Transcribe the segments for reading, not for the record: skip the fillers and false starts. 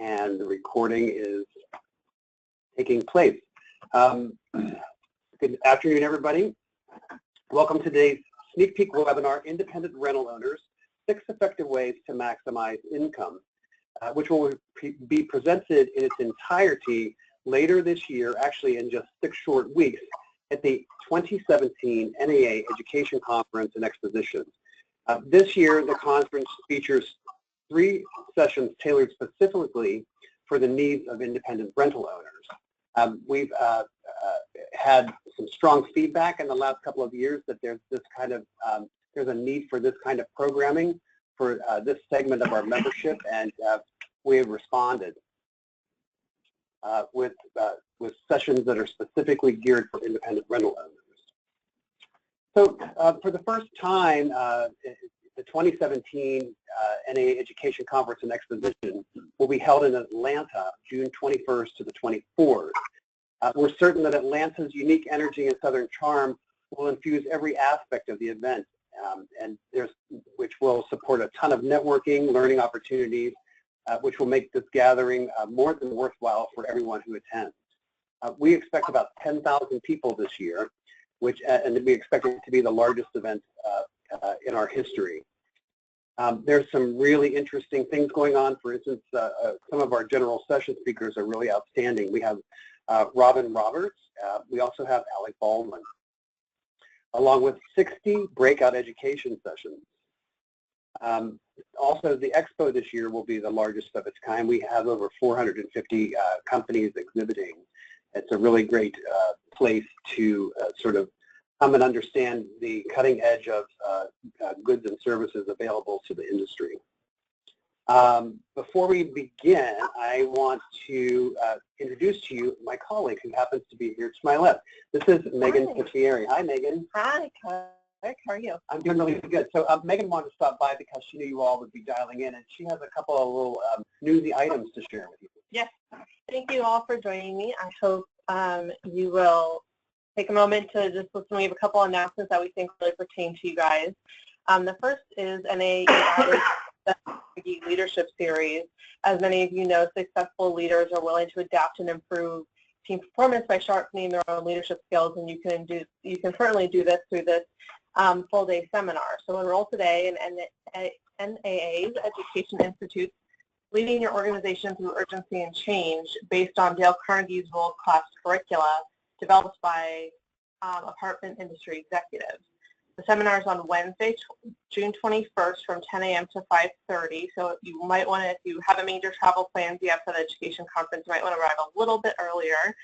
and the recording is taking place. Good afternoon, everybody. Welcome to today's sneak peek webinar, Independent Rental Owners, 6 Effective Ways to Maximize Income, which will be presented in its entirety later this year, actually in just 6 short weeks, at the 2017 NAA Education Conference and Exposition. This year, the conference features 3 sessions tailored specifically for the needs of independent rental owners. We've had some strong feedback in the last couple of years that there's this kind of there's a need for this kind of programming for this segment of our membership, and we have responded with sessions that are specifically geared for independent rental owners. So for the first time, the 2017 NAA Education Conference and Exposition will be held in Atlanta, June 21st to the 24th. We're certain that Atlanta's unique energy and southern charm will infuse every aspect of the event, which will support a ton of networking, learning opportunities, which will make this gathering more than worthwhile for everyone who attends. We expect about 10,000 people this year, and we expect it to be the largest event in our history. There's some really interesting things going on. For instance, some of our general session speakers are really outstanding. We have Robin Roberts. We also have Alec Baldwin, along with 60 breakout education sessions. Also, the expo this year will be the largest of its kind. We have over 450 companies exhibiting. It's a really great place to sort of come and understand the cutting edge of goods and services available to the industry. Before we begin, I want to introduce to you my colleague who happens to be here to my left. This is Megan Piccieri. Hi, Megan. Hi, Clark. How are you? I'm doing really good. So Megan wanted to stop by because she knew you all would be dialing in, and she has a couple of little newsy items to share with you. Yes. Thank you all for joining me. I hope you will take a moment to just listen. We have a couple announcements that we think really pertain to you guys. The first is NAAEI's Leadership Series. As many of you know, successful leaders are willing to adapt and improve team performance by sharpening their own leadership skills, and you can certainly do this through this full-day seminar. So enroll today in NAA's Education Institute, Leading Your Organization Through Urgency and Change, based on Dale Carnegie's world-class curricula developed by apartment industry executives. The seminar is on Wednesday, June 21st from 10 a.m. to 5:30. So you might want to, if you have a major travel plans yet for the education conference, you might want to arrive a little bit earlier.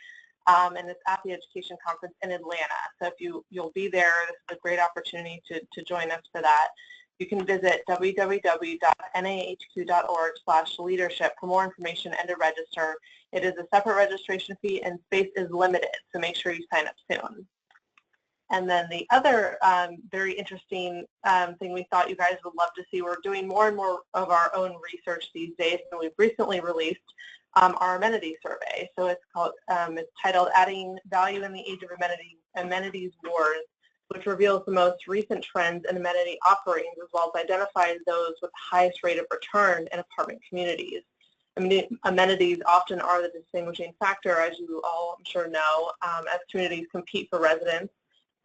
And it's at the education conference in Atlanta. So if you'll be there, this is a great opportunity to join us for that. You can visit www.nahq.org/leadership for more information and to register. It is a separate registration fee and space is limited, so make sure you sign up soon. And then the other very interesting thing we thought you guys would love to see, we're doing more and more of our own research these days, and we've recently released our Amenity Survey. So it's called, it's titled Adding Value in the Age of Amenities Wars, which reveals the most recent trends in amenity offerings, as well as identifies those with the highest rate of return in apartment communities. Amenities often are the distinguishing factor, as you all I'm sure know, as communities compete for residents,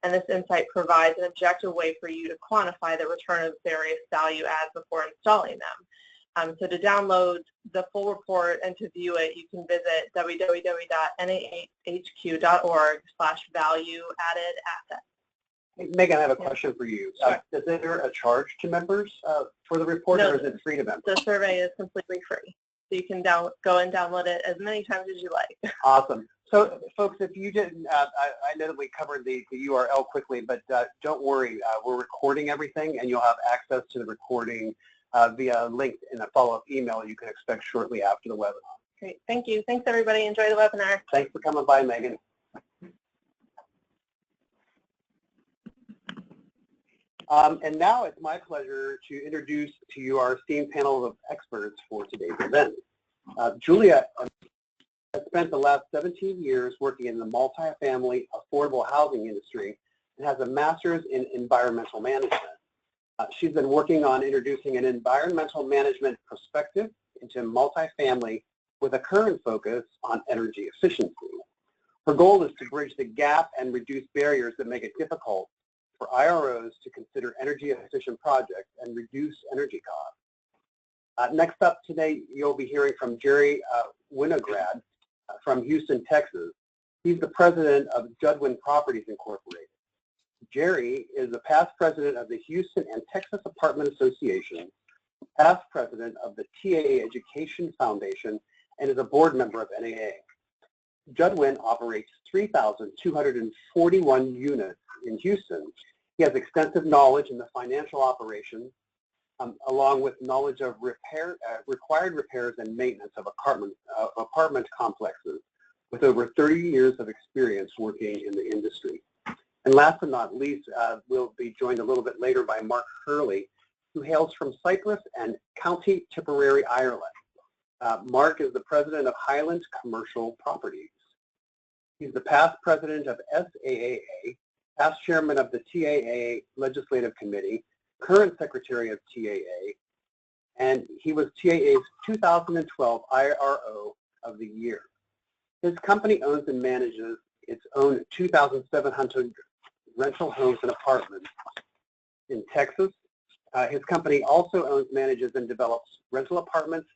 and this insight provides an objective way for you to quantify the return of various value adds before installing them. So to download the full report and to view it, you can visit www.nahq.org/value-added-assets. Megan, I have a question for you. Sure. Is there a charge to members for the report, No, or is it free to members? The survey is completely free, so you can go and download it as many times as you like. Awesome. So, folks, if you didn't, I know that we covered the URL quickly, but don't worry. We're recording everything, and you'll have access to the recording via a link in a follow-up email you can expect shortly after the webinar. Great. Thank you. Thanks, everybody. Enjoy the webinar. Thanks for coming by, Megan. And now it's my pleasure to introduce to you our esteemed panel of experts for today's event. Julia has spent the last 17 years working in the multifamily affordable housing industry and has a master's in environmental management. She's been working on introducing an environmental management perspective into multifamily with a current focus on energy efficiency. Her goal is to bridge the gap and reduce barriers that make it difficult for IROs to consider energy efficient projects and reduce energy costs. Next up today, you'll be hearing from Jerry Winograd from Houston, Texas. He's the president of Judwin Properties Incorporated. Jerry is the past president of the Houston and Texas Apartment Association, past president of the TAA Education Foundation, and is a board member of NAA. Judwin operates 3,241 units in Houston. He has extensive knowledge in the financial operations, along with knowledge of required repairs and maintenance of apartment complexes, with over 30 years of experience working in the industry. And last but not least, we'll be joined a little bit later by Mark Hurley, who hails from Cyprus and County Tipperary, Ireland. Mark is the president of Highlands Commercial Properties. He's the past president of SAAA, past chairman of the TAA Legislative Committee, current secretary of TAA, and he was TAA's 2012 IRO of the Year. His company owns and manages its own 2,700 rental homes and apartments in Texas. His company also owns, manages, and develops rental apartments,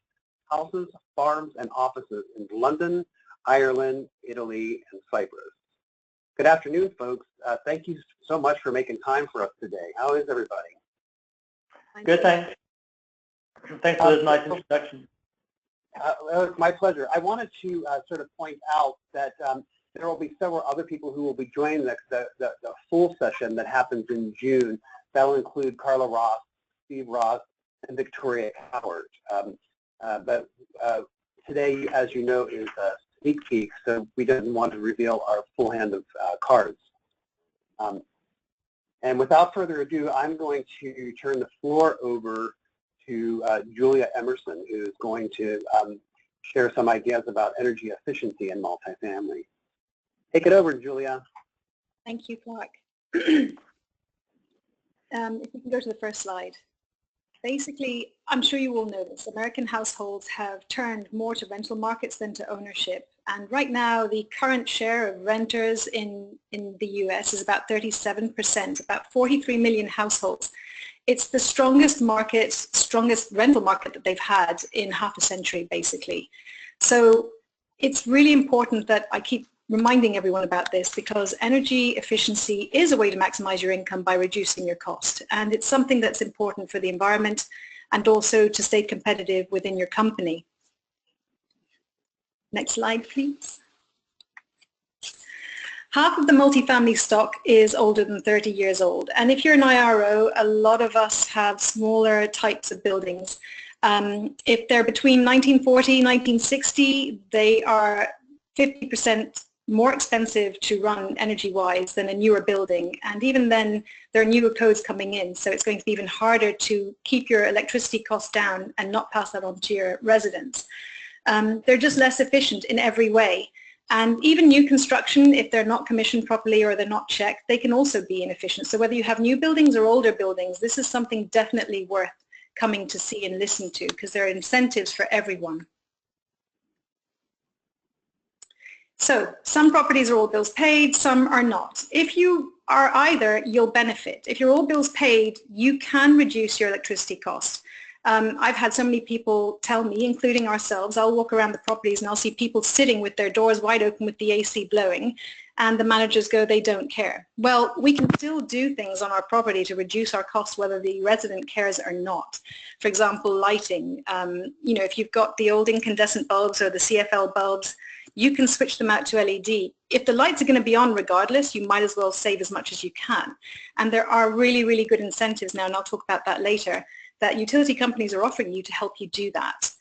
houses, farms, and offices in London, Ireland, Italy, and Cyprus. Good afternoon, folks. Thank you so much for making time for us today. How is everybody? Good, thanks. Thanks for this nice introduction. It's my pleasure. I wanted to sort of point out that there will be several other people who will be joining the full session that happens in June. That will include Carla Ross, Steve Ross, and Victoria Howard. But today, as you know, is a sneak peek, so we didn't want to reveal our full hand of cards. And without further ado, I'm going to turn the floor over to Julia Emerson, who is going to share some ideas about energy efficiency in multifamily. Take it over, Julia. Thank you, Clark. If you can go to the first slide. Basically, I'm sure you all know this, American households have turned more to rental markets than to ownership. And right now, the current share of renters in the US is about 37%, about 43 million households. It's the strongest market, strongest rental market that they've had in half a century, basically. So it's really important that I keep reminding everyone about this, because energy efficiency is a way to maximize your income by reducing your cost. And it's something that's important for the environment and also to stay competitive within your company. Next slide, please. Half of the multifamily stock is older than 30 years old. And if you're an IRO, a lot of us have smaller types of buildings. If they're between 1940 and 1960, they are 50% more expensive to run energy-wise than a newer building. And even then, there are newer codes coming in, so it's going to be even harder to keep your electricity costs down and not pass that on to your residents. They're just less efficient in every way. And even new construction, if they're not commissioned properly or they're not checked, they can also be inefficient. So whether you have new buildings or older buildings, this is something definitely worth coming to see and listen to, because there are incentives for everyone. So some properties are all bills paid, some are not. If you are either, you'll benefit. If you're all bills paid, you can reduce your electricity cost. I've had so many people tell me, including ourselves, I'll walk around the properties and I'll see people sitting with their doors wide open with the AC blowing, and the managers go, they don't care. Well, we can still do things on our property to reduce our costs whether the resident cares or not. For example, lighting. You know, if you've got the old incandescent bulbs or the CFL bulbs, you can switch them out to LED. If the lights are going to be on regardless, you might as well save as much as you can. And there are really, really good incentives now, and I'll talk about that later, that utility companies are offering you to help you do that.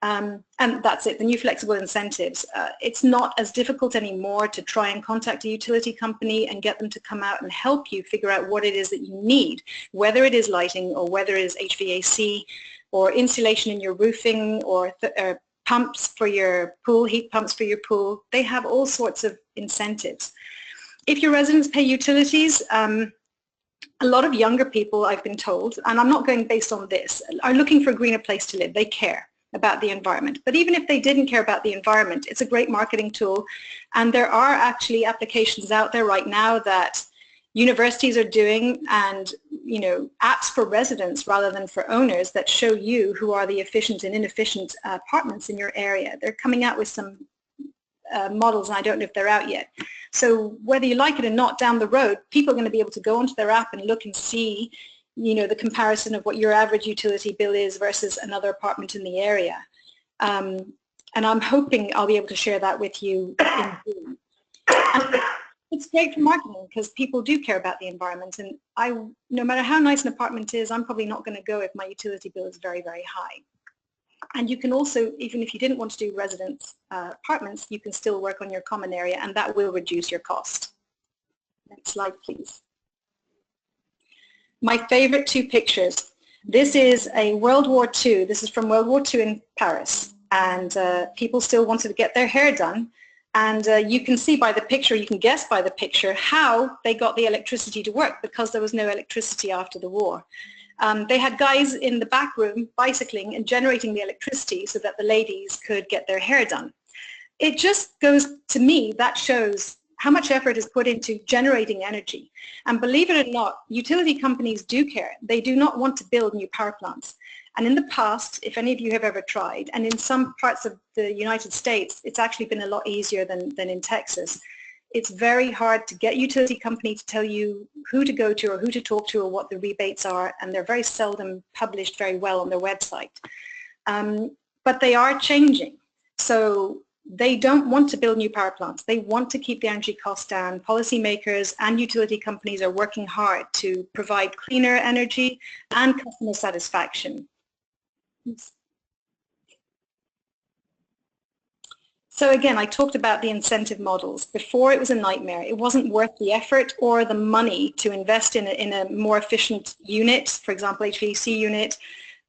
And that's it, the new flexible incentives. It's not as difficult anymore to try and contact a utility company and get them to come out and help you figure out what it is that you need, whether it is lighting or whether it is HVAC or insulation in your roofing or pumps for your pool, heat pumps for your pool. They have all sorts of incentives. If your residents pay utilities, a lot of younger people, I've been told, and I'm not going based on this, are looking for a greener place to live. They care. about the environment. But even if they didn't care about the environment, it's a great marketing tool. And there are actually applications out there right now that universities are doing, and apps for residents rather than for owners that show you who are the efficient and inefficient apartments in your area. They're coming out with some models, and I don't know if they're out yet. So whether you like it or not, down the road, people are going to be able to go onto their app and look and see the comparison of what your average utility bill is versus another apartment in the area. And I'm hoping I'll be able to share that with you in June. And it's great for marketing because people do care about the environment, and no matter how nice an apartment is, I'm probably not going to go if my utility bill is very, very high. And you can also, even if you didn't want to do residence apartments, you can still work on your common area, and that will reduce your cost. Next slide, please. My favorite two pictures. This is a World War II. This is from World War II in Paris, and people still wanted to get their hair done. And you can see by the picture, you can guess by the picture how they got the electricity to work, because there was no electricity after the war. They had guys in the back room bicycling and generating the electricity so that the ladies could get their hair done. It just goes, to me, that shows how much effort is put into generating energy. And believe it or not, utility companies do care. They do not want to build new power plants. And in the past, if any of you have ever tried, and in some parts of the United States, it's actually been a lot easier than in Texas. It's very hard to get a utility company to tell you who to go to or who to talk to or what the rebates are, and they're very seldom published very well on their website. But they are changing. So they don't want to build new power plants. They want to keep the energy costs down. Policymakers and utility companies are working hard to provide cleaner energy and customer satisfaction. So again, I talked about the incentive models. Before, it was a nightmare. It wasn't worth the effort or the money to invest in a more efficient unit, for example, HVAC unit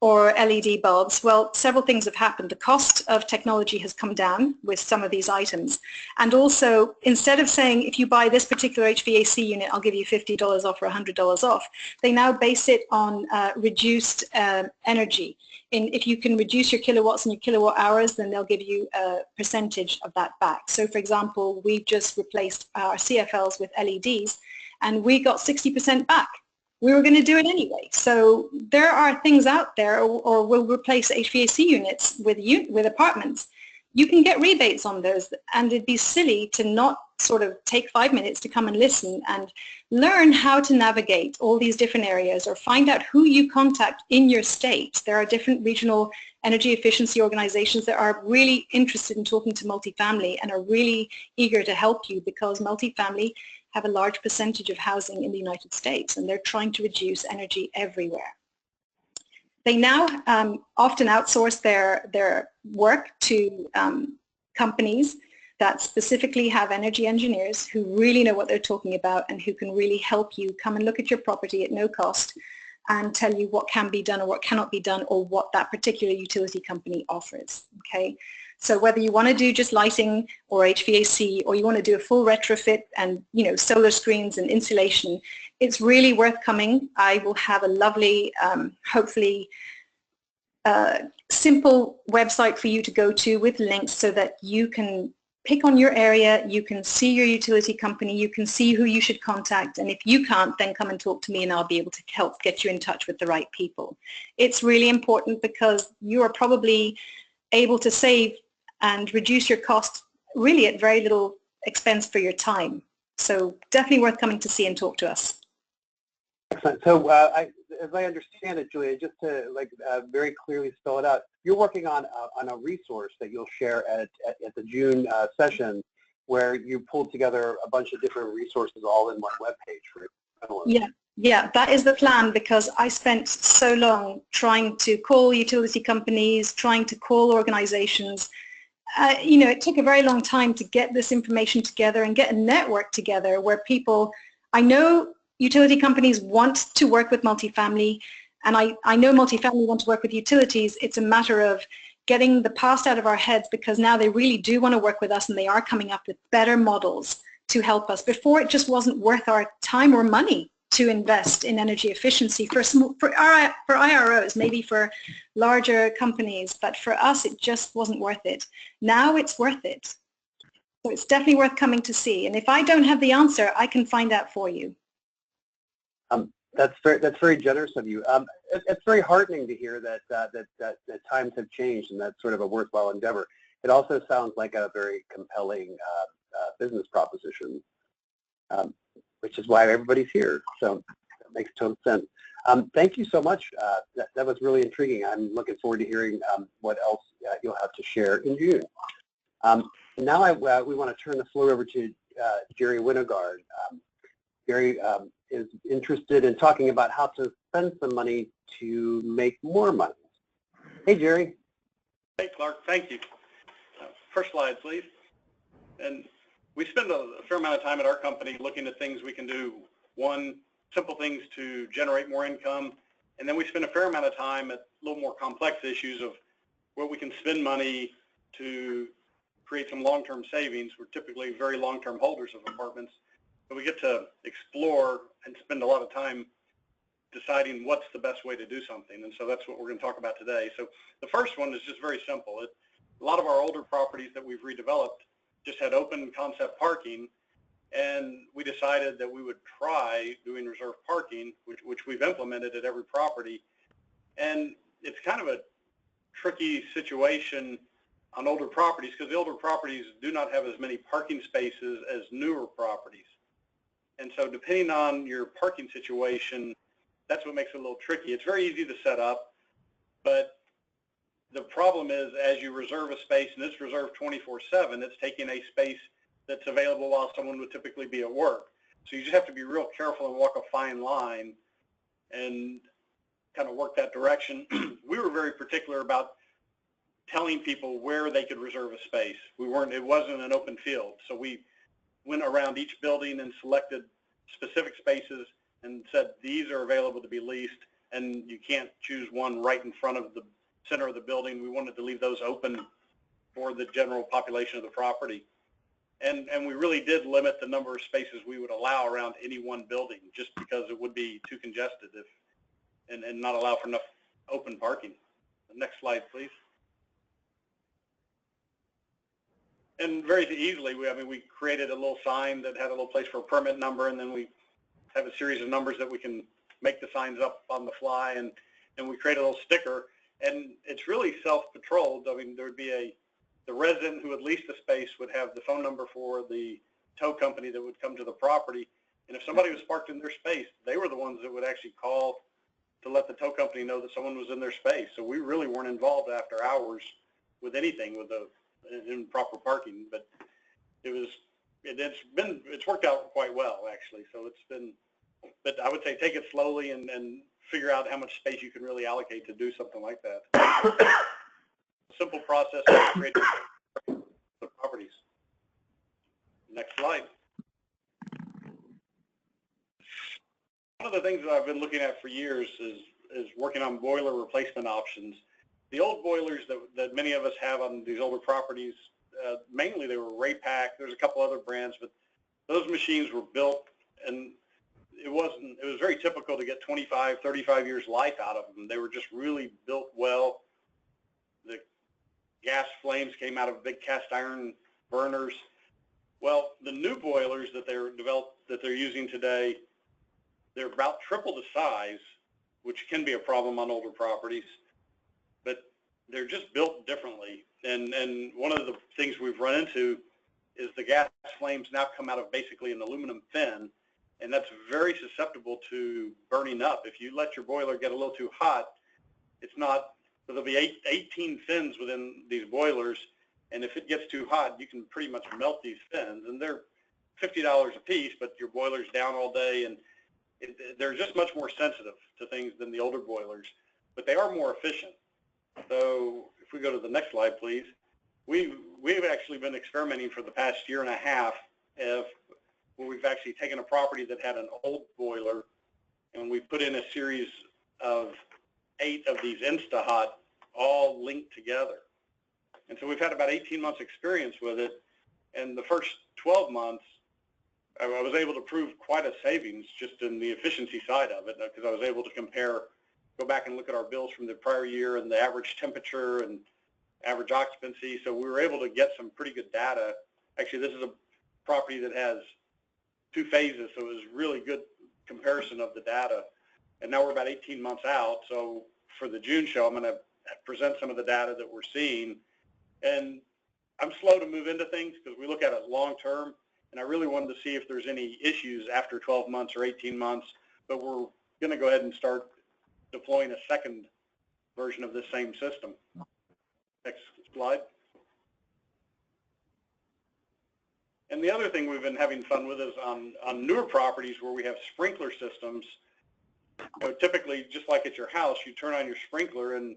or LED bulbs. Well, several things have happened. The cost of technology has come down with some of these items. And also, instead of saying, if you buy this particular HVAC unit, I'll give you $50 off or $100 off, they now base it on reduced energy. If you can reduce your kilowatts and your kilowatt hours, then they'll give you a percentage of that back. So for example, we've just replaced our CFLs with LEDs, and we got 60% back. We were going to do it anyway. So there are things out there, or we'll replace HVAC units with apartments. You can get rebates on those, and it'd be silly to not sort of take 5 minutes to come and listen and learn how to navigate all these different areas, or find out who you contact in your state. There are different regional energy efficiency organizations that are really interested in talking to multifamily and are really eager to help you, because multifamily have a large percentage of housing in the United States, and they're trying to reduce energy everywhere. They now often outsource their work to companies that specifically have energy engineers who really know what they're talking about and who can really help you come and look at your property at no cost and tell you what can be done or what cannot be done, or what that particular utility company offers. Okay, so whether you want to do just lighting or HVAC, or you want to do a full retrofit and solar screens and insulation, it's really worth coming. I will have a lovely, hopefully simple website for you to go to with links so that you can pick on your area, you can see your utility company, you can see who you should contact, and if you can't, then come and talk to me and I'll be able to help get you in touch with the right people. It's really important because you are probably able to save and reduce your costs really at very little expense for your time. So definitely worth coming to see and talk to us. Excellent. So as I understand it, Julia, just to very clearly spell it out, you're working on a resource that you'll share at the June session, where you pulled together a bunch of different resources all in one webpage for everyone. Yeah, that is the plan, because I spent so long trying to call utility companies, trying to call organizations. It took a very long time to get this information together and get a network together where people, I know utility companies want to work with multifamily, and I know multifamily want to work with utilities. It's a matter of getting the past out of our heads, because now they really do want to work with us, and they are coming up with better models to help us. Before, it just wasn't worth our time or money to invest in energy efficiency for IROs, maybe for larger companies, but for us it just wasn't worth it. Now it's worth it. So it's definitely worth coming to see. And if I don't have the answer, I can find out for you. That's very generous of you. It's very heartening to hear that times have changed and that's sort of a worthwhile endeavor. It also sounds like a very compelling business proposition, which is why everybody's here. So that makes total sense. Thank you so much. That was really intriguing. I'm looking forward to hearing what else you'll have to share in June. Now we want to turn the floor over to Jerry Winogard. Jerry is interested in talking about how to spend some money to make more money. Hey, Jerry. Hey, Clark. Thank you. First slide, please. And we spend a fair amount of time at our company looking at things we can do. One, simple things to generate more income. And then we spend a fair amount of time at a little more complex issues of where we can spend money to create some long-term savings. We're typically very long-term holders of apartments. But we get to explore and spend a lot of time deciding what's the best way to do something. And so that's what we're going to talk about today. So the first one is just very simple. A lot of our older properties that we've redeveloped just had open concept parking, and we decided that we would try doing reserve parking, which we've implemented at every property. And it's kind of a tricky situation on older properties because the older properties do not have as many parking spaces as newer properties. And so depending on your parking situation, that's what makes it a little tricky. It's very easy to set up, but the problem is as you reserve a space, and it's reserved 24/7, it's taking a space that's available while someone would typically be at work. So you just have to be real careful and walk a fine line and kind of work that direction. We were very particular about telling people where they could reserve a space. It wasn't an open field. So we went around each building and selected specific spaces and said, these are available to be leased, and you can't choose one right in front of the center of the building. We wanted to leave those open for the general population of the property. And we really did limit the number of spaces we would allow around any one building just because it would be too congested and not allow for enough open parking. The next slide, please. And very easily, we created a little sign that had a little place for a permit number, and then we have a series of numbers that we can make the signs up on the fly, and we create a little sticker, and it's really self-patrolled. There would be the resident who would lease the space would have the phone number for the tow company that would come to the property, and if somebody was parked in their space, they were the ones that would actually call to let the tow company know that someone was in their space. So we really weren't involved after hours with anything with the improper parking, but it's worked out quite well actually. So it's been, but I would say take it slowly and figure out how much space you can really allocate to do something like that. Simple process to create the properties. Next slide. One of the things that I've been looking at for years is working on boiler replacement options. The old boilers that many of us have on these older properties, mainly they were Raypak. There's a couple other brands, but those machines were built, and it was very typical to get 25, 35 years life out of them. They were just really built well. The gas flames came out of big cast iron burners. Well, the new boilers that they're using today, they're about triple the size, which can be a problem on older properties, but they're just built differently. And one of the things we've run into is the gas flames now come out of basically an aluminum fin, and that's very susceptible to burning up. If you let your boiler get a little too hot, there'll be 18 fins within these boilers, and if it gets too hot, you can pretty much melt these fins, and they're $50 a piece, but your boiler's down all day, and they're just much more sensitive to things than the older boilers, but they are more efficient. So if we go to the next slide, please. We've actually been experimenting for the past year and a half where we've actually taken a property that had an old boiler, and we put in a series of 8 of these InstaHot all linked together. And so we've had about 18 months experience with it, and the first 12 months I was able to prove quite a savings just in the efficiency side of it, because I was able to go back and look at our bills from the prior year and the average temperature and average occupancy. So we were able to get some pretty good data. Actually, this is a property that has 2 phases, so it was really good comparison of the data. And now we're about 18 months out. So for the June show, I'm going to present some of the data that we're seeing. And I'm slow to move into things because we look at it long term. And I really wanted to see if there's any issues after 12 months or 18 months. But we're going to go ahead and start deploying a second version of this same system. Next slide. And the other thing we've been having fun with is on newer properties where we have sprinkler systems. You know, typically, just like at your house, you turn on your sprinkler and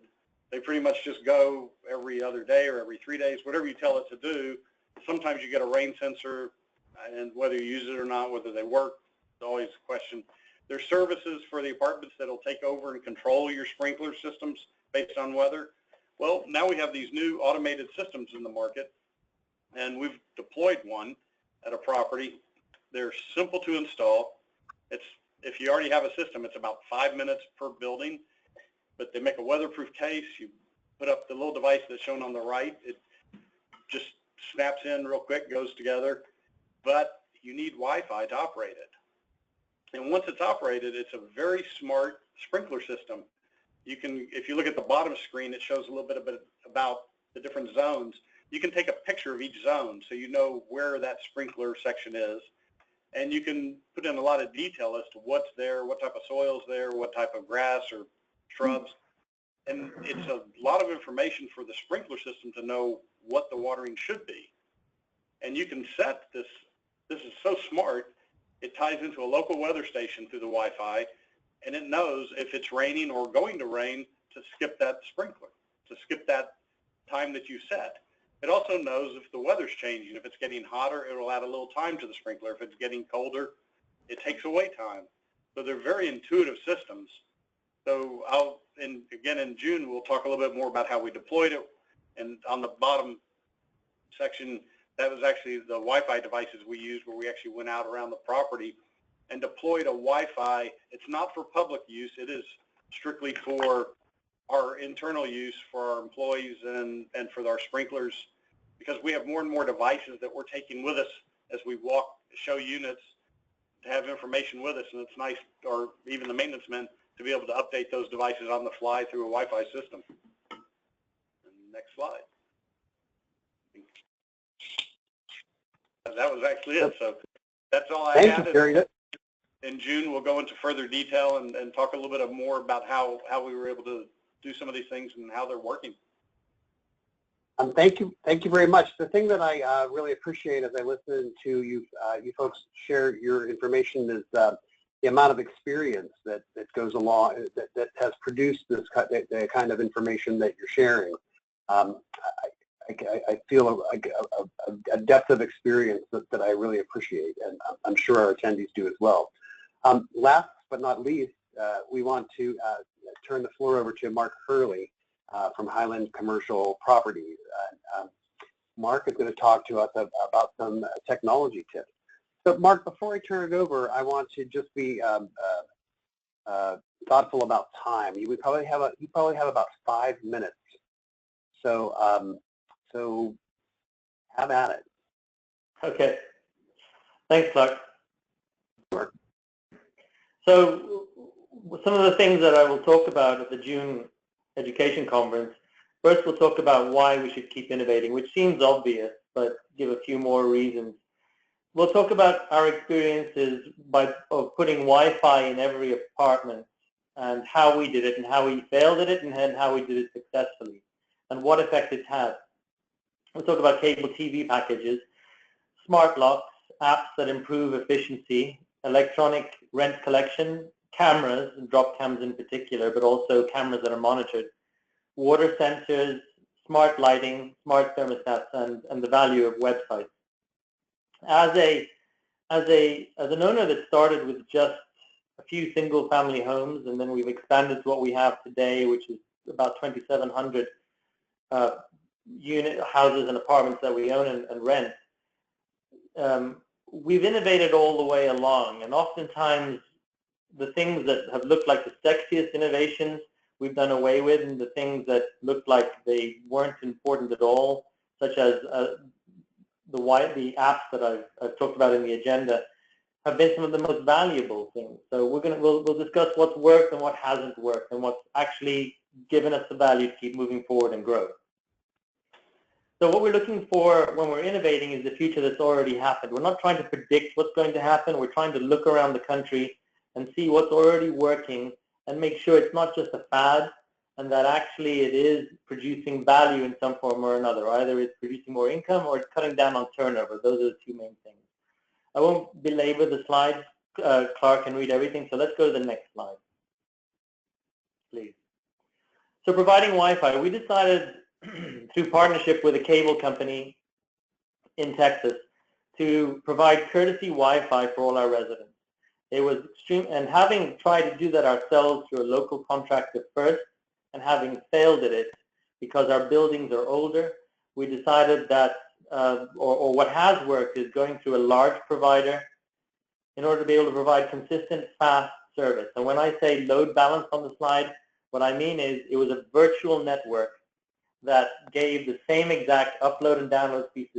they pretty much just go every other day or every 3 days, whatever you tell it to do. Sometimes you get a rain sensor, and whether you use it or not, whether they work, it's always a question. There's services for the apartments that'll take over and control your sprinkler systems based on weather. Well, now we have these new automated systems in the market, and we've deployed one at a property. They're simple to install. If you already have a system, it's about 5 minutes per building, but they make a weatherproof case. You put up the little device that's shown on the right. It just snaps in real quick, goes together, but you need Wi-Fi to operate it. And once it's operated, it's a very smart sprinkler system. You can, if you look at the bottom screen, it shows a little bit about the different zones. You can take a picture of each zone so you know where that sprinkler section is. And you can put in a lot of detail as to what's there, what type of soil's there, what type of grass or shrubs. And it's a lot of information for the sprinkler system to know what the watering should be. And you can set this is so smart, it ties into a local weather station through the Wi-Fi, and it knows if it's raining or going to rain to skip that sprinkler, to skip that time that you set. It also knows if the weather's changing. If it's getting hotter, it will add a little time to the sprinkler. If it's getting colder, it takes away time. So they're very intuitive systems. So again, in June, we'll talk a little bit more about how we deployed it. And on the bottom section, that was actually the Wi-Fi devices we used, where we actually went out around the property and deployed a Wi-Fi. It's not for public use. It is strictly for our internal use for our employees and for our sprinklers, because we have more and more devices that we're taking with us as we show units to have information with us. And it's nice, or even the maintenance men, to be able to update those devices on the fly through a Wi-Fi system. And next slide. That was actually it. So that's all I had. Thank you. In June, we'll go into further detail and talk a little bit more about how we were able to do some of these things and how they're working. Thank you very much. The thing that I really appreciate as I listen to you folks share your information is the amount of experience that goes along, that has produced this the kind of information that you're sharing. I feel a depth of experience that I really appreciate, and I'm sure our attendees do as well. Last but not least, we want to turn the floor over to Mark Hurley from Highland Commercial Properties. Mark is going to talk to us about some technology tips. So Mark, before I turn it over, I want to just be thoughtful about time. You probably have about 5 minutes. So so have at it. Okay. Thanks, Clark. Sure. So some of the things that I will talk about at the June Education Conference, first we'll talk about why we should keep innovating, which seems obvious, but give a few more reasons. We'll talk about our experiences of putting Wi-Fi in every apartment and how we did it and how we failed at it and how we did it successfully and what effect it's had. We'll talk about cable TV packages, smart locks, apps that improve efficiency, electronic rent collection, cameras, and drop cams in particular, but also cameras that are monitored, water sensors, smart lighting, smart thermostats, and the value of websites. As an owner that started with just a few single-family homes, and then we've expanded to what we have today, which is about 2,700 unit houses and apartments that we own and rent. we've innovated all the way along, and oftentimes the things that have looked like the sexiest innovations we've done away with, and the things that looked like they weren't important at all, such as the apps that I've talked about in the agenda, have been some of the most valuable things. So we'll discuss what's worked and what hasn't worked, and what's actually given us the value to keep moving forward and grow. So what we're looking for when we're innovating is the future that's already happened. We're not trying to predict what's going to happen. We're trying to look around the country and see what's already working and make sure it's not just a fad, and that actually it is producing value in some form or another. Either it's producing more income or it's cutting down on turnover. Those are the two main things. I won't belabor the slides. Clark can read everything, so let's go to the next slide, please. So providing Wi-Fi, we decided through partnership with a cable company in Texas to provide courtesy Wi-Fi for all our residents. It was extreme, and having tried to do that ourselves through a local contractor first, and having failed at it because our buildings are older, we decided that, or what has worked is going through a large provider in order to be able to provide consistent, fast service. And when I say load balance on the slide, what I mean is it was a virtual network that gave the same exact upload and download speeds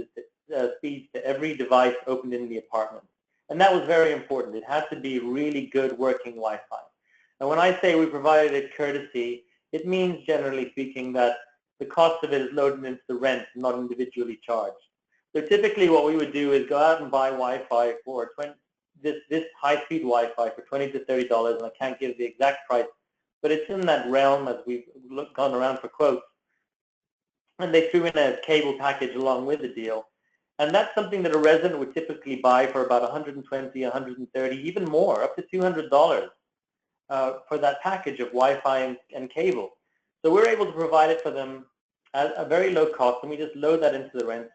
to every device opened in the apartment. And that was very important. It had to be really good working Wi-Fi. And when I say we provided it courtesy, it means, generally speaking, that the cost of it is loaded into the rent, not individually charged. So typically what we would do is go out and buy Wi-Fi for this high-speed Wi-Fi for $20 to $30, and I can't give the exact price, but it's in that realm as we've gone around for quotes. And they threw in a cable package along with the deal. And that's something that a resident would typically buy for about $120, $130, even more, up to $200 for that package of Wi-Fi and cable. So we're able to provide it for them at a very low cost, and we just load that into the rent.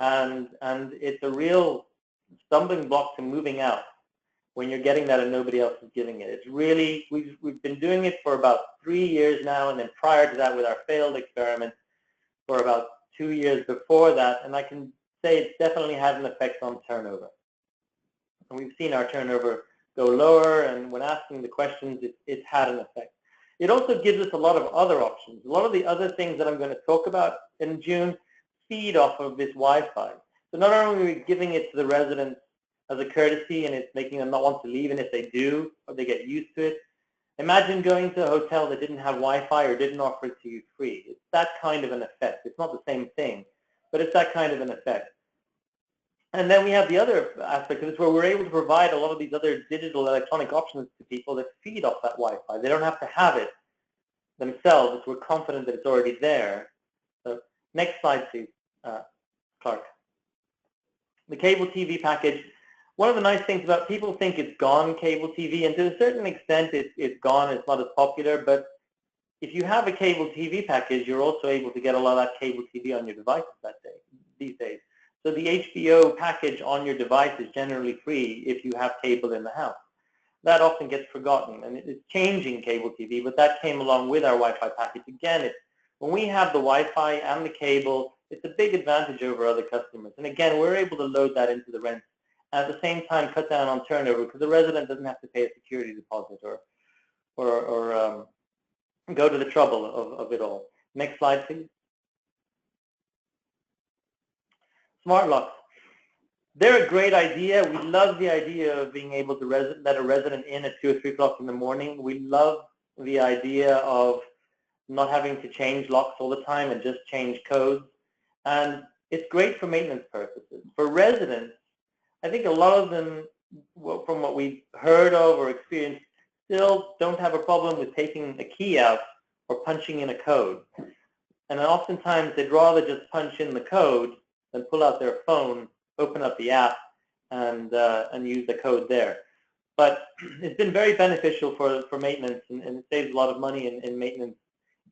And it's a real stumbling block to moving out when you're getting that and nobody else is giving it. It's really, we've been doing it for about 3 years now, and then prior to that with our failed experiment for about 2 years before that, and I can say it's definitely had an effect on turnover. And we've seen our turnover go lower, and when asking the questions, it's had an effect. It also gives us a lot of other options. A lot of the other things that I'm going to talk about in June feed off of this Wi-Fi. So not only are we giving it to the residents as a courtesy, and it's making them not want to leave, and if they do, or they get used to it. Imagine going to a hotel that didn't have Wi-Fi or didn't offer it to you free. It's that kind of an effect. It's not the same thing, but it's that kind of an effect. And then we have the other aspect of this where we're able to provide a lot of these other digital electronic options to people that feed off that Wi-Fi. They don't have to have it themselves. We're confident that it's already there. So next slide, please, Clark. The cable TV package. One of the nice things about, people think it's gone, cable TV, and to a certain extent it's gone, it's not as popular, but if you have a cable TV package, you're also able to get a lot of that cable TV on your devices these days. So the HBO package on your device is generally free if you have cable in the house. That often gets forgotten, and it's changing cable TV, but that came along with our Wi-Fi package. Again, when we have the Wi-Fi and the cable, it's a big advantage over other customers. And again, we're able to load that into the rent, and at the same time cut down on turnover because the resident doesn't have to pay a security deposit or go to the trouble of it all. Next slide, please. Smart locks. They're a great idea. We love the idea of being able to let a resident in at 2 or 3 o'clock in the morning. We love the idea of not having to change locks all the time and just change codes. And it's great for maintenance purposes. For residents, I think a lot of them, from what we've heard of or experienced, still don't have a problem with taking a key out or punching in a code. And oftentimes they'd rather just punch in the code than pull out their phone, open up the app, and use the code there. But it's been very beneficial for maintenance, and it saves a lot of money in maintenance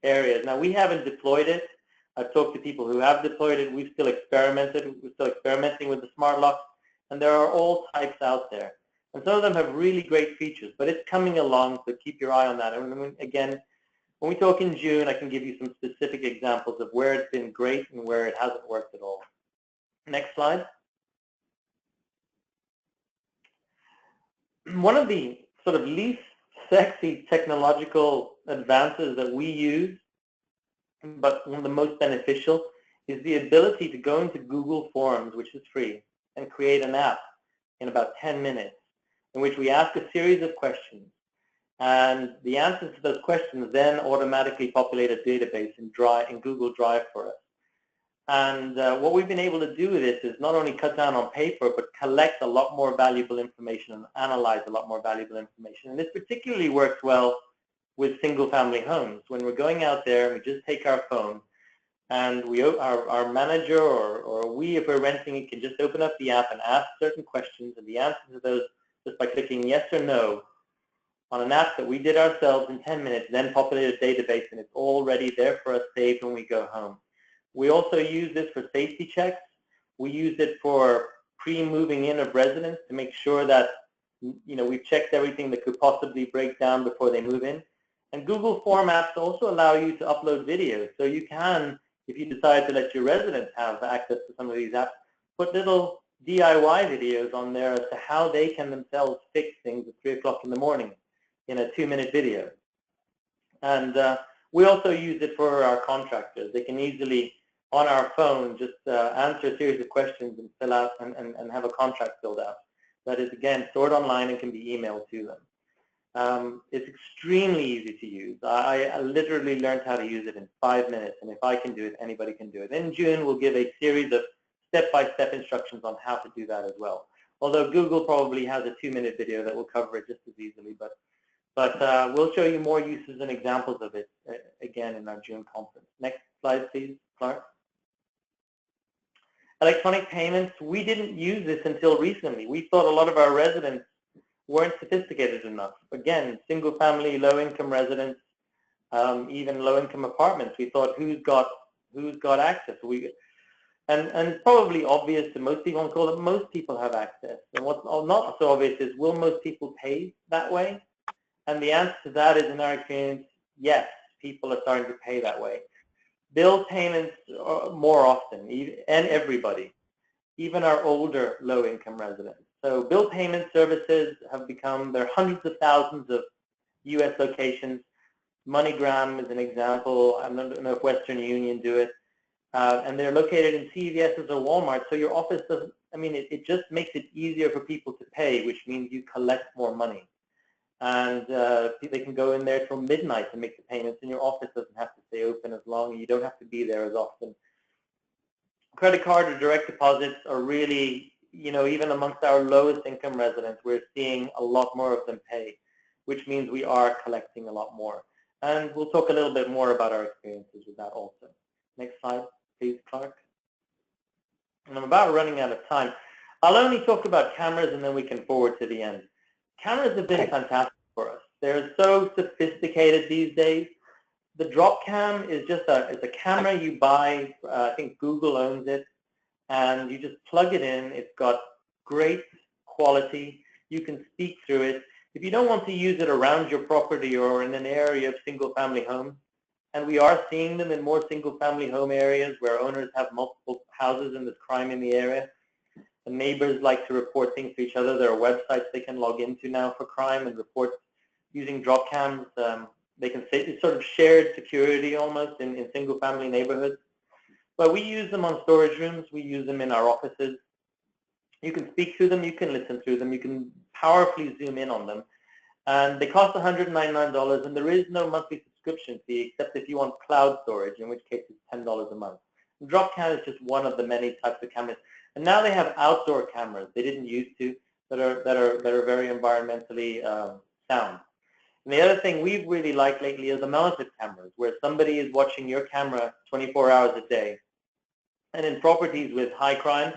areas. Now, we haven't deployed it. I've talked to people who have deployed it. We've still experimented. We're still experimenting with the smart locks, and there are all types out there. And some of them have really great features, but it's coming along, so keep your eye on that. And again, when we talk in June, I can give you some specific examples of where it's been great and where it hasn't worked at all. Next slide. one of the sort of least sexy technological advances that we use, but one of the most beneficial, is the ability to go into Google Forms, which is free, and create an app in about 10 minutes in which we ask a series of questions. And the answers to those questions then automatically populate a database in Google Drive for us. And what we've been able to do with this is not only cut down on paper, but collect a lot more valuable information and analyze a lot more valuable information. And this particularly works well with single-family homes. When we're going out there, we just take our phone, and our manager or we, if we're renting it, can just open up the app and ask certain questions, and the answers to those, just by clicking yes or no, on an app that we did ourselves in 10 minutes, then populate a database, and it's already there for us saved when we go home. We also use this for safety checks. We use it for pre-moving in of residents to make sure that we've checked everything that could possibly break down before they move in. And Google Form apps also allow you to upload videos. So you can, if you decide to let your residents have access to some of these apps, put little DIY videos on there as to how they can themselves fix things at 3 o'clock in the morning in a 2-minute video. And we also use it for our contractors. They can easily, on our phone, just answer a series of questions and fill out and have a contract filled out. That is, again, stored online and can be emailed to them. It's extremely easy to use. I literally learned how to use it in 5 minutes, and if I can do it, anybody can do it. In June, we'll give a series of step-by-step instructions on how to do that as well. Although Google probably has a 2-minute video that will cover it just as easily, but we'll show you more uses and examples of it again in our June conference. Next slide, please, Clark. Electronic payments, we didn't use this until recently. We thought a lot of our residents weren't sophisticated enough. Again, single-family, low-income residents, even low-income apartments. We thought, who's got access? And it's probably obvious to most people on call that most people have access. And what's not so obvious is, will most people pay that way? And the answer to that is, in our experience, yes, people are starting to pay that way. Bill payments more often, and everybody, even our older low-income residents. So bill payment services have become, there are hundreds of thousands of U.S. locations. MoneyGram is an example. I don't know if Western Union do it. And they're located in CVS's or Walmart, so your office doesn't, it just makes it easier for people to pay, which means you collect more money. And they can go in there till midnight to make the payments, and your office doesn't have to stay open as long, and you don't have to be there as often. Credit card or direct deposits are really, even amongst our lowest income residents, we're seeing a lot more of them pay, which means we are collecting a lot more. And we'll talk a little bit more about our experiences with that also. Next slide, please, Clark. And I'm about running out of time. I'll only talk about cameras, and then we can forward to the end. Cameras have been fantastic for us. They're so sophisticated these days. The drop cam is just it's a camera you buy. I think Google owns it, and you just plug it in. It's got great quality. You can speak through it. If you don't want to use it around your property or in an area of single-family homes, and we are seeing them in more single-family home areas where owners have multiple houses and there's crime in the area, the neighbors like to report things to each other. There are websites they can log into now for crime and report using drop cams. They can say it's sort of shared security almost in single-family neighborhoods. But we use them on storage rooms. We use them in our offices. You can speak through them. You can listen through them. You can powerfully zoom in on them. And they cost $199, and there is no monthly subscription fee except if you want cloud storage, in which case it's $10 a month. And drop cam is just one of the many types of cameras. And now they have outdoor cameras. They didn't used to, that are very environmentally sound. And the other thing we've really liked lately is the mounted cameras, where somebody is watching your camera 24 hours a day. And in properties with high crime,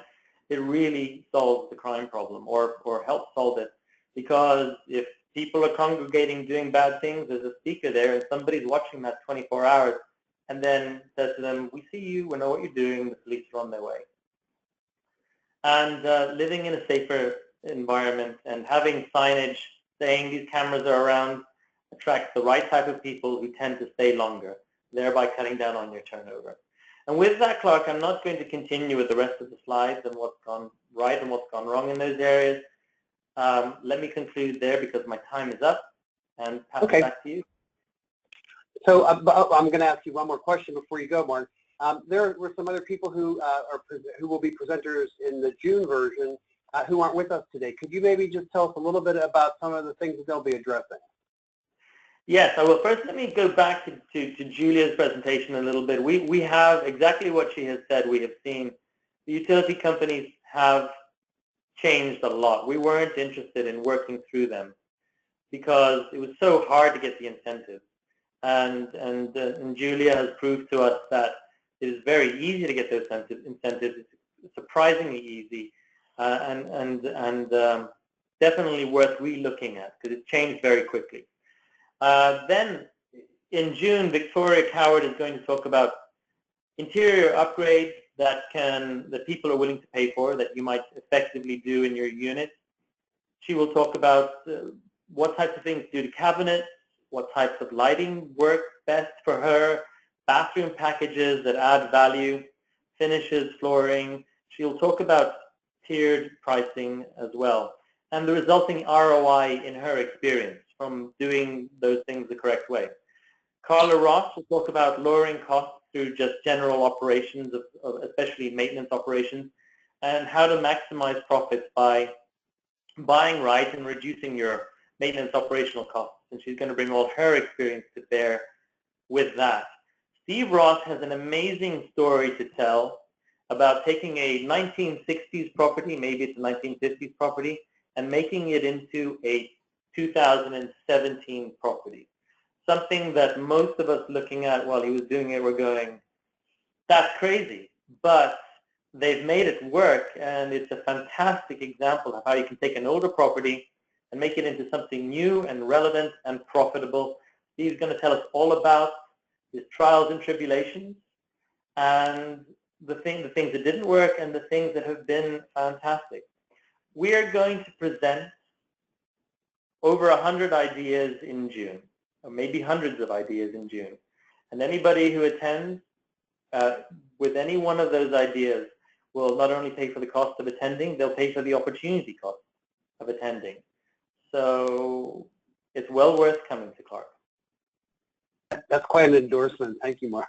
it really solves the crime problem, or helps solve it. Because if people are congregating doing bad things, there's a speaker there, and somebody's watching that 24 hours, and then says to them, we see you, we know what you're doing, the police are on their way. And living in a safer environment and having signage saying these cameras are around attracts the right type of people who tend to stay longer, thereby cutting down on your turnover. And with that, Clark, I'm not going to continue with the rest of the slides and what's gone right and what's gone wrong in those areas. Let me conclude there because my time is up, and pass it back to you. So I'm going to ask you one more question before you go, Mark. There were some other people who will be presenters in the June version who aren't with us today. Could you maybe just tell us a little bit about some of the things that they'll be addressing? Yes, I will. First, let me go back to Julia's presentation a little bit. We have exactly what she has said. We have seen the utility companies have changed a lot. We weren't interested in working through them because it was so hard to get the incentives. And Julia has proved to us that it is very easy to get those incentives. It's surprisingly easy and definitely worth re-looking at because it changed very quickly. Then in June, Victoria Coward is going to talk about interior upgrades that people are willing to pay for, that you might effectively do in your unit. She will talk about what types of things do to cabinets, what types of lighting work best for her, bathroom packages that add value, finishes, flooring. She'll talk about tiered pricing as well, and the resulting ROI in her experience from doing those things the correct way. Carla Ross will talk about lowering costs through just general operations, of especially maintenance operations, and how to maximize profits by buying right and reducing your maintenance operational costs. And she's going to bring all her experience to bear with that. Steve Ross has an amazing story to tell about taking a 1960s property, maybe it's a 1950s property, and making it into a 2017 property. Something that most of us looking at while he was doing it were going, that's crazy. But they've made it work, and it's a fantastic example of how you can take an older property and make it into something new and relevant and profitable. Steve's going to tell us all about his trials and tribulations and the things that didn't work and the things that have been fantastic. We are going to present over 100 ideas in June, or maybe hundreds of ideas in June. And anybody who attends with any one of those ideas will not only pay for the cost of attending, they'll pay for the opportunity cost of attending. So it's well worth coming to Clark. That's quite an endorsement. Thank you, Mark.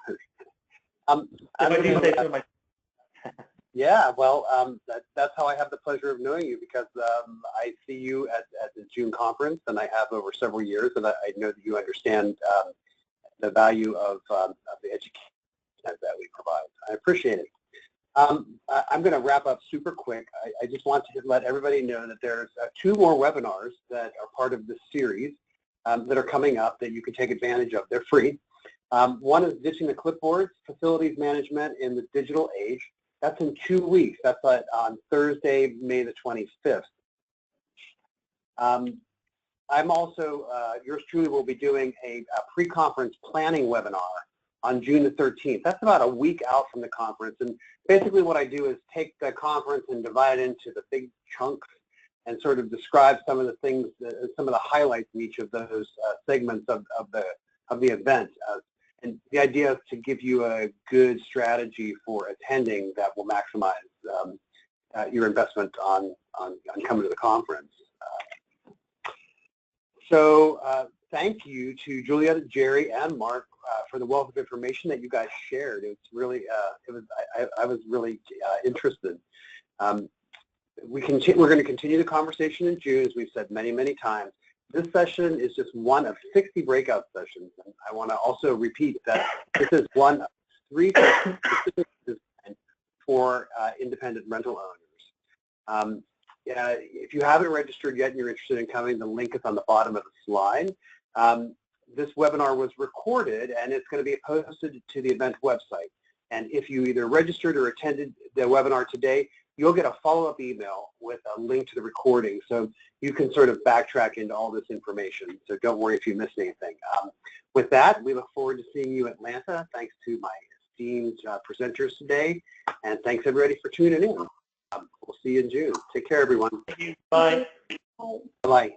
Yeah, well, that's how I have the pleasure of knowing you, because I see you at the June conference, and I have over several years, and I know that you understand the value of the education that we provide. I appreciate it. I'm going to wrap up super quick. I just want to let everybody know that there's 2 more webinars that are part of this series that are coming up that you can take advantage of. They're free. One is Ditching the Clipboards, Facilities Management in the Digital Age. That's in 2 weeks. That's on Thursday, May the 25th. I'm also, yours truly will be doing a pre-conference planning webinar on June the 13th. That's about a week out from the conference. And basically what I do is take the conference and divide it into the big chunks and sort of describe some of the things, some of the highlights in each of those segments of the event. And the idea is to give you a good strategy for attending that will maximize your investment on coming to the conference. So thank you to Julia, Jerry, and Mark for the wealth of information that you guys shared. It's really, I was really interested. We're going to continue the conversation in June, as we've said many, many times. This session is just one of 60 breakout sessions. And I want to also repeat that this is one of 3 sessions for independent rental owners. If you haven't registered yet and you're interested in coming, the link is on the bottom of the slide. This webinar was recorded, and it's going to be posted to the event website. And if you either registered or attended the webinar today, you'll get a follow-up email with a link to the recording, so you can sort of backtrack into all this information. So don't worry if you missed anything. With that, we look forward to seeing you in Atlanta. Thanks to my esteemed presenters today, and thanks everybody for tuning in. We'll see you in June. Take care, everyone. Thank you. Bye. Bye.